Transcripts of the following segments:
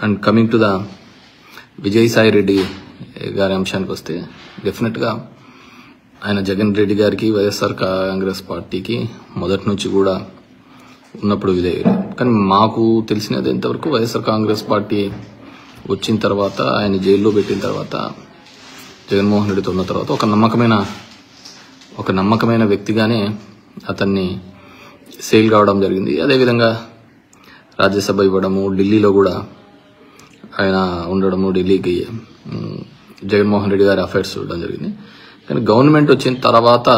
And coming to the Vijayasai Reddy గారి అంశానికి వస్తే డెఫినెట్గా ఆయన జగన్ రెడ్డి గారికి వైఎస్ఆర్ కాంగ్రెస్ పార్టీకి మొదటి నుంచి కూడా ఉన్నప్పుడు విధేయులు. కానీ మాకు తెలిసినది ఎంతవరకు వైఎస్ఆర్ కాంగ్రెస్ పార్టీ వచ్చిన తర్వాత, ఆయన జైల్లో పెట్టిన తర్వాత, జగన్మోహన్ రెడ్డితో ఉన్న తర్వాత ఒక నమ్మకమైన వ్యక్తిగానే అతన్ని సేల్ కావడం జరిగింది. అదేవిధంగా రాజ్యసభ ఇవ్వడము, ఢిల్లీలో కూడా ఆయన ఉండడము, ఢిల్లీకి జగన్మోహన్ రెడ్డి గారి అఫైర్స్ చూడడం జరిగింది. కానీ గవర్నమెంట్ వచ్చిన తర్వాత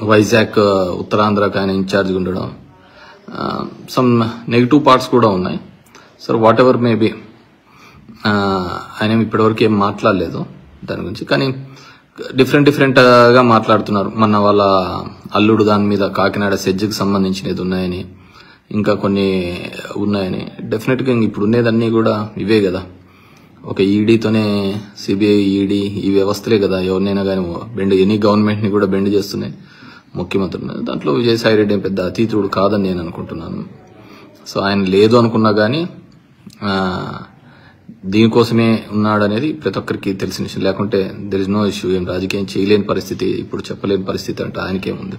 వైజాగ్, ఉత్తరాంధ్రకు ఆయన ఇన్ఛార్జ్గా ఉండడం, సమ్ నెగిటివ్ పార్ట్స్ కూడా ఉన్నాయి. సో వాట్ ఎవర్ మేబీ ఆయన ఇప్పటివరకు ఏం మాట్లాడలేదు దాని గురించి. కానీ డిఫరెంట్గా మాట్లాడుతున్నారు. మన వాళ్ళ అల్లుడు దాని మీద కాకినాడ సెజ్కి సంబంధించినది ఉన్నాయని, ఇంకా కొన్ని ఉన్నాయని. డెఫినెట్గా ఇప్పుడు ఉండేదన్నీ కూడా ఇవే కదా, ఒక ఈడీతోనే సిబిఐ, ఈడీ ఈ వ్యవస్థలే కదా ఎవరినైనా కానీ ఎనీ గవర్నమెంట్ని కూడా బెండ్ చేస్తున్నాయి ముఖ్యమంత్రులు. దాంట్లో విజయసాయి రెడ్డి పెద్ద అతీతుడు కాదని నేను అనుకుంటున్నాను. సో ఆయన లేదు అనుకున్నా కానీ దీనికోసమే ఉన్నాడనేది ప్రతి ఒక్కరికి తెలిసిన విషయం. లేకుంటే దెర్ ఇస్ నో ఇష్యూ. ఏం రాజకీయం చేయలేని పరిస్థితి, ఇప్పుడు చెప్పలేని పరిస్థితి అంటే ఆయనకేముంది.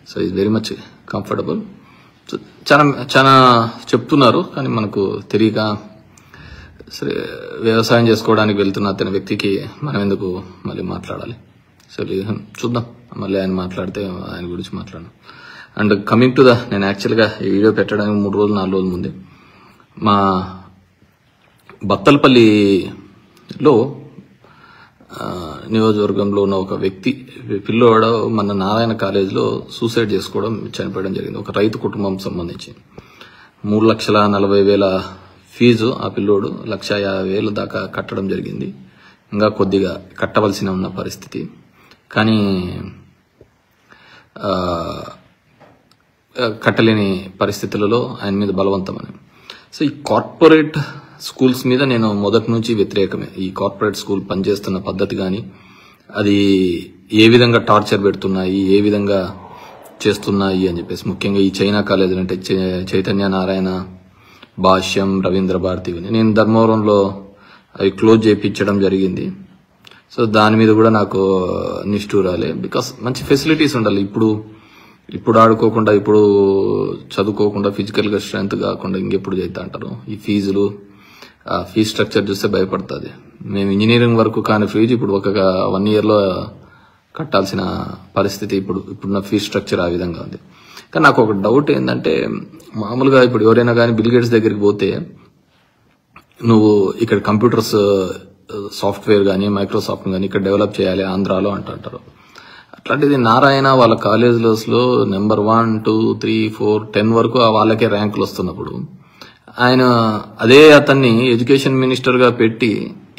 So is very much comfortable. So చాలా చెప్తున్నారు, కానీ మనకు తెలియక సరే వ్యవసాయం చేసుకోవడానికి వెళ్తున్న అతని వ్యక్తికి మనం ఎందుకు మళ్ళీ మాట్లాడాలి. సో చూద్దాం, మళ్ళీ ఆయన మాట్లాడితే ఆయన గురించి మాట్లాడను. అండ్ కమింగ్ టు ద, నేను యాక్చువల్గా ఈ వీడియో పెట్టడానికి 3 రోజులు 4 రోజుల ముందే మా బత్తలపల్లిలో నియోజకవర్గంలో ఉన్న ఒక వ్యక్తి పిల్లోడు మన నారాయణ కాలేజీలో సూసైడ్ చేసుకోవడం, చనిపోవడం జరిగింది. ఒక రైతు కుటుంబం సంబంధించి 3,40,000 ఫీజు ఆ పిల్లోడు 1,50,000 దాకా కట్టడం జరిగింది. ఇంకా కొద్దిగా కట్టవలసిన ఉన్న పరిస్థితి, కానీ కట్టలేని పరిస్థితులలో ఆయన మీద బలవంతమని. సో ఈ కార్పొరేట్ స్కూల్స్ మీద నేను మొదటి నుంచి వ్యతిరేకమే. ఈ కార్పొరేట్ స్కూల్ పనిచేస్తున్న పద్ధతి కానీ, అది ఏ విధంగా టార్చర్ పెడుతున్నాయి, ఏ విధంగా చేస్తున్నాయి అని చెప్పేసి, ముఖ్యంగా ఈ చైనా కాలేజీలు అంటే చైతన్య నారాయణ, భాష్యం, రవీంద్ర భారతి, నేను ధర్మవరంలో అవి క్లోజ్ చేయించడం జరిగింది. సో దాని మీద కూడా నాకు నిష్ఠూరాలే. బికాస్ మంచి ఫెసిలిటీస్ ఉండాలి. ఇప్పుడు ఆడుకోకుండా, ఇప్పుడు చదువుకోకుండా, ఫిజికల్గా స్ట్రెంత్ కాకుండా ఇంకెప్పుడు చేస్తా అంటారు. ఈ ఫీజులు, ఫీజ్ స్ట్రక్చర్ చూస్తే భయపడుతుంది. మేము ఇంజనీరింగ్ వరకు కాని ఫీజు ఇప్పుడు ఒక 1 yearలో కట్టాల్సిన పరిస్థితి ఇప్పుడున్న ఫీజ్ స్ట్రక్చర్ ఆ విధంగా ఉంది. కానీ నాకు ఒక డౌట్ ఏంటంటే, మామూలుగా ఇప్పుడు ఎవరైనా కానీ బిల్ గేట్స్ దగ్గరికి పోతే, నువ్వు ఇక్కడ కంప్యూటర్స్ సాఫ్ట్వేర్ కానీ, మైక్రోసాఫ్ట్ కానీ ఇక్కడ డెవలప్ చేయాలి ఆంధ్రాలో అంటారు. అట్లాంటిది నారాయణ వాళ్ళ కాలేజెస్లో నెంబర్ 1, 2, 3, 4, 10 వరకు వాళ్ళకే ర్యాంకులు వస్తున్నప్పుడు, ఆయన అతన్ని ఎడ్యుకేషన్ మినిస్టర్ గా పెట్టి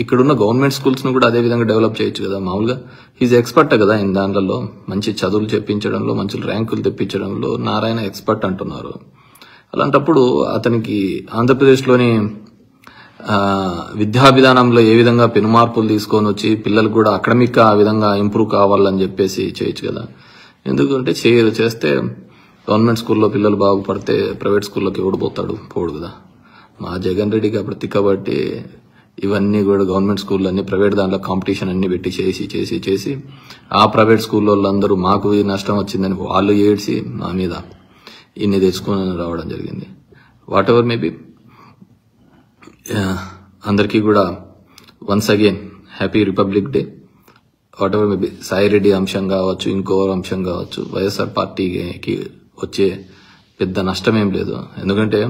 ఇక్కడున్న గవర్నమెంట్ స్కూల్స్ ను కూడా అదే విధంగా డెవలప్ చేయొచ్చు కదా. మామూలుగా హీజ్ ఎక్స్పర్ట్ కదా దాంట్లో, మంచి చదువులు చెప్పించడంలో, మంచి ర్యాంకులు తెప్పించడంలో నారాయణ ఎక్స్పర్ట్ అంటున్నారు. అలాంటప్పుడు అతనికి ఆంధ్రప్రదేశ్లోని విద్యా విధానంలో ఏ విధంగా పెనుమార్పులు తీసుకొని వచ్చి పిల్లలకు కూడా అకాడమిక్ ఆ విధంగా ఇంప్రూవ్ కావాలని చెప్పేసి చేయొచ్చు కదా. ఎందుకంటే చేస్తే గవర్నమెంట్ స్కూల్లో పిల్లలు బాగుపడితే ప్రైవేట్ స్కూల్లోకి ఓడిపోతాడు, పోడు కదా. మా జగన్ రెడ్డికి అప్పుడు తిక్కబట్టి ఇవన్నీ కూడా గవర్నమెంట్ స్కూల్లో అన్ని ప్రైవేట్ దాంట్లో కాంపిటీషన్ అన్ని పెట్టి చేసి ఆ ప్రైవేట్ స్కూల్లో వాళ్ళందరూ మాకు నష్టం వచ్చిందని వాళ్ళు ఏడ్చి మా మీద ఇన్ని తెచ్చుకొని రావడం జరిగింది. వాట్ ఎవర్ మేబీ, అందరికీ కూడా once again happy republic day. What ever maybe, Sai Reddy అంశం కావచ్చు, ఇంకో అంశం కావచ్చు, వైఎస్ఆర్ పార్టీకి వచ్చే పెద్ద నష్టం ఏం లేదు. ఎందుకంటే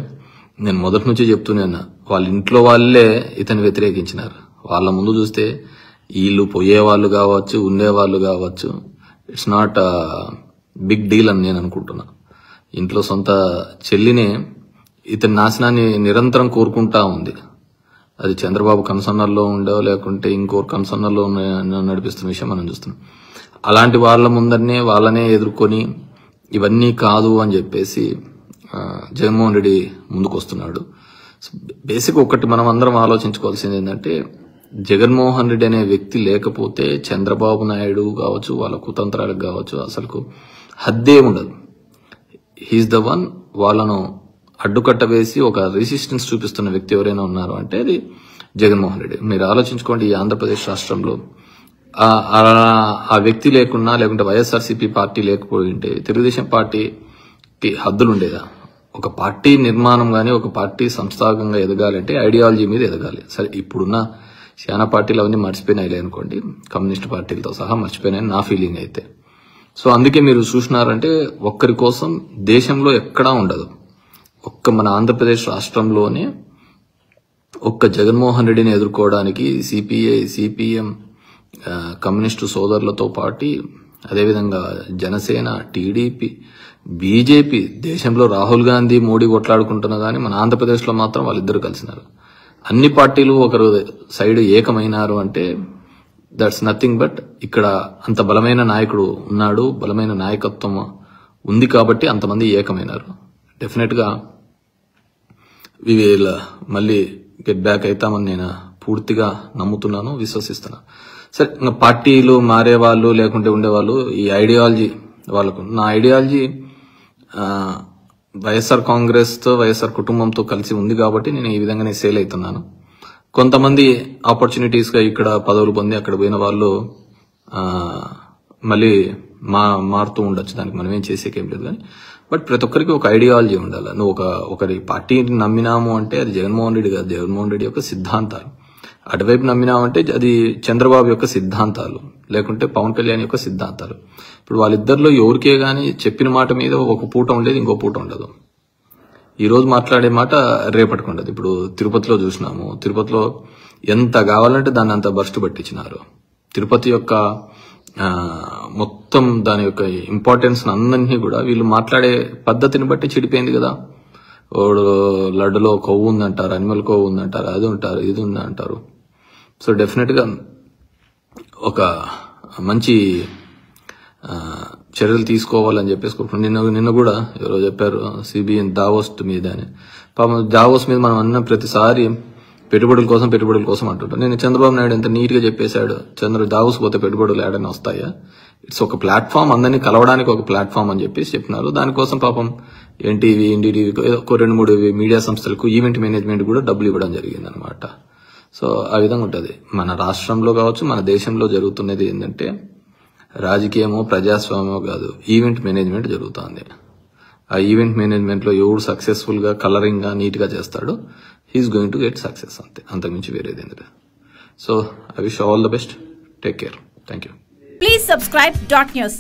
నేను మొదటి నుంచి చెప్తున్నాను, వాళ్ళ ఇంట్లో వాళ్ళే ఇతను వ్యతిరేకించినారు. వాళ్ళ ముందు చూస్తే వీళ్ళు పోయేవాళ్ళు కావచ్చు, ఉండేవాళ్ళు కావచ్చు, ఇట్స్ నాట్ బిగ్ డీల్ అని నేను అనుకుంటున్నా. ఇంట్లో సొంత చెల్లినే ఇతని నాశనాన్ని నిరంతరం కోరుకుంటా ఉంది. అది చంద్రబాబు కన్సర్నర్లో ఉండో లేకుంటే ఇంకోరు కన్సర్నర్లో నడిపిస్తున్న విషయం మనం చూస్తున్నాం. అలాంటి వాళ్ళ ముందరనే వాళ్ళనే ఎదుర్కొని ఇవన్నీ కాదు అని చెప్పేసి జగన్మోహన్ రెడ్డి ముందుకు వస్తున్నాడు. బేసిక్ ఒకటి మనం అందరం ఆలోచించుకోవాల్సింది ఏంటంటే, జగన్మోహన్ రెడ్డి అనే వ్యక్తి లేకపోతే చంద్రబాబు నాయుడు కావచ్చు, వాళ్ళ కుతంత్రాలకు కావచ్చు, అసలు హద్దే ఉండదు. He's the one. వాళ్ళను అడ్డుకట్ట వేసి ఒక రెసిస్టెన్స్ చూపిస్తున్న వ్యక్తి ఎవరైనా ఉన్నారు అంటే అది జగన్మోహన్ రెడ్డి. మీరు ఆలోచించుకోండి, ఈ ఆంధ్రప్రదేశ్ రాష్ట్రంలో ఆ వ్యక్తి లేకున్నా, లేకుంటే వైఎస్ఆర్సీపీ పార్టీ లేకపోయింటే తెలుగుదేశం పార్టీకి హద్దులు ఉండేదా? ఒక పార్టీ నిర్మాణం గానీ, ఒక పార్టీ సంస్థాగంగా ఎదగాలంటే ఐడియాలజీ మీద ఎదగాలి. సరే, ఇప్పుడున్న చాలా పార్టీలు అవన్నీ మర్చిపోయినాయి అనుకోండి, కమ్యూనిస్ట్ పార్టీలతో సహా మర్చిపోయినాయని నా ఫీలింగ్ అయితే. సో అందుకే మీరు చూసినారంటే ఒక్కరి కోసం దేశంలో ఎక్కడా ఉండదు. ఒక్క మన ఆంధ్రప్రదేశ్ రాష్ట్రంలోనే ఒక్క జగన్మోహన్ రెడ్డిని ఎదుర్కోవడానికి సిపిఐ, సిపిఎం, కమ్యూనిస్టు సోదరులతో పాటు అదేవిధంగా జనసేన, టీడీపీ, బీజేపీ, దేశంలో రాహుల్ గాంధీ, మోడీ కొట్లాడుకుంటున్నా గానీ మన ఆంధ్రప్రదేశ్లో మాత్రం వాళ్ళిద్దరు కలిసినారు. అన్ని పార్టీలు ఒకరు సైడ్ ఏకమైనారు అంటే దట్స్ నథింగ్ బట్ ఇక్కడ అంత బలమైన నాయకుడు ఉన్నాడు, బలమైన నాయకత్వం ఉంది కాబట్టి అంతమంది ఏకమైనారు. డెఫినెట్ గా వి విల్ మళ్ళీ గెట్ బ్యాక్ అవుతామని నేను పూర్తిగా నమ్ముతున్నాను, విశ్వసిస్తున్నాను. సరే, ఇంకా పార్టీలు మారేవాళ్ళు లేకుంటే ఉండేవాళ్ళు ఈ ఐడియాలజీ వాళ్ళకు, నా ఐడియాలజీ వైఎస్ఆర్ కాంగ్రెస్ తో, వైఎస్ఆర్ కుటుంబంతో కలిసి ఉంది కాబట్టి నేను ఈ విధంగానే సేల్ అవుతున్నాను. కొంతమంది ఆపర్చునిటీస్ గా ఇక్కడ పదవులు పొంది అక్కడ పోయిన వాళ్ళు మళ్ళీ మారుతూ ఉండొచ్చు, దానికి మనం ఏం చేసేకేం లేదు. కానీ బట్ ప్రతి ఒక్కరికి ఒక ఐడియాలజీ ఉండాలి. నువ్వు ఒకరి పార్టీని నమ్మినాము అంటే అది జగన్మోహన్ రెడ్డి కాదు, జగన్మోహన్ రెడ్డి యొక్క సిద్ధాంతాలు. అటువైపు నమ్మినామంటే అది చంద్రబాబు యొక్క సిద్ధాంతాలు, లేకుంటే పవన్ కళ్యాణ్ యొక్క సిద్ధాంతాలు. ఇప్పుడు వాళ్ళిద్దరిలో ఎవరికే గానీ చెప్పిన మాట మీద ఒక పూట ఉండేది, ఇంకో పూట ఉండదు. ఈ రోజు మాట్లాడే మాట రేపటికి ఉండదు. ఇప్పుడు తిరుపతిలో చూసినాము, తిరుపతిలో ఎంత కావాలంటే దాన్ని అంత బర్స్ట్ పట్టించినారు. తిరుపతి యొక్క మొత్తం దాని యొక్క ఇంపార్టెన్స్ అందరినీ కూడా వీళ్ళు మాట్లాడే పద్ధతిని బట్టి చెడిపోయింది కదా. లడ్డులో కొవ్వు ఉందంటారు, అనిమల్ కొవ్వు ఉందంటారు, అది ఉంటారు, ఇది ఉంది అంటారు. సో డెఫినెట్ గా ఒక మంచి చర్యలు తీసుకోవాలని చెప్పేసి నిన్న కూడా ఎవరో చెప్పారు సిబిఎన్ దావోస్ మీద అని. పాపం దావోస్ మీద మనం అన్న ప్రతిసారి పెట్టుబడుల కోసం అంటుంటాం. నేను చంద్రబాబు నాయుడు ఎంత నీట్ గా చెప్పేశాడు, దావోస్ పోతే పెట్టుబడులు ఏడైనా వస్తాయా? ఇట్స్ ఒక ప్లాట్ఫామ్, అందరినీ కలవడానికి ఒక ప్లాట్ఫామ్ అని చెప్పేసి చెప్పినారు. దానికోసం పాపం ఎన్టీవీ, ఎన్డీటీవీ, ఒక 2-3 మీడియా సంస్థలకు ఈవెంట్ మేనేజ్మెంట్ కూడా డబ్బులు ఇవ్వడం జరిగింది అనమాట. సో ఆ విధంగా ఉంటది. మన రాష్ట్రంలో కావచ్చు, మన దేశంలో జరుగుతున్నది ఏంటంటే రాజకీయమో ప్రజాస్వామ్యమో కాదు, ఈవెంట్ మేనేజ్మెంట్ జరుగుతుంది. ఆ ఈవెంట్ మేనేజ్మెంట్ లో ఎవడు సక్సెస్ఫుల్ గా, కలరింగ్ గా, నీట్ గా చేస్తాడో he's going to get success, అంతే, అంతకుమించి వేరేది ఏంటంటే. So I wish all the best, take care, thank you. Please subscribe .news.